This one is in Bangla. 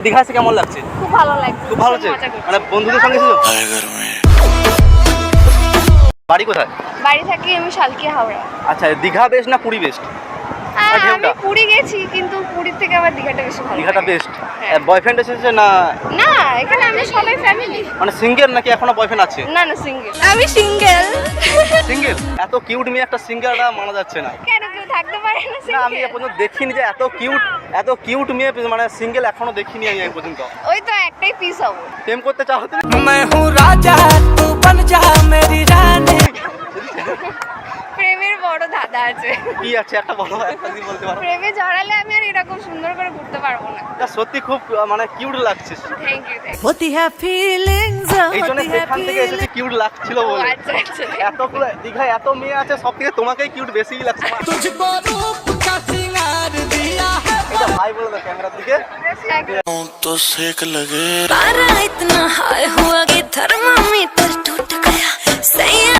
দীঘা এসে কেমন লাগছে? খুব ভালো লাগছে। খুব ভালো লাগছে। মানে বন্ধুদের সঙ্গে এসেছো? বাড়ি কোথায়? বাড়ি থাকি আমি শালকিয়া হাওড়া। আচ্ছা, দীঘা বেস্ট না পুরী বেস্ট? আমি পুরী গেছি, কিন্তু পুরীর থেকে আমার দীঘাটা বেশি ভালো। দীঘাটা বেস্ট। হ্যাঁ। বয়ফ্রেন্ড এসেছে না? না, এখানে আমি সবাই ফ্যামিলি। মানে সিঙ্গেল নাকি এখনো বয়ফ্রেন্ড আছে? না না, সিঙ্গেল। আমি সিঙ্গেল। সিঙ্গেল? এত কিউট মেয়ে একটা সিঙ্গেলটা মানা যাচ্ছে না। কেন, কেউ থাকতে পারে না না, সিঙ্গেল? আমি এ পর্যন্ত দেখিনি যে এত কিউট মেয়ে মানে সিঙ্গেল এখনো দেখিনি আমি এই পর্যন্ত। ওই তো একটাই পিস হবো। প্রেম করতে চাও তুমি? मैं हूँ राजा तू बन जा मेरी रानी। প্রেমের বড় ধাঁধা আছে। কি আছে একটা বলো, একটা যদি বলতে পারো। প্রেমে জড়ালে আমি আর এরকম সুন্দর করে ঘুরতে পারবো না। এটা সত্যি খুব মানে কিউট লাগছে। Thank you. होती है फीलिंग्स এই জন্য होती है সেখান থেকে এসেছি কিউট লাগছিল বলে। আচ্ছা আচ্ছা। এতগুলো দীঘায় এত মেয়ে আছে, সব থেকে তোমাকেই কিউট বেশিই লাগছে। तुझको रूप का सिंगार दिया है এটা হাই বলে দাও ক্যামেরার দিকে। तो सेक लगे पारा इतना हाय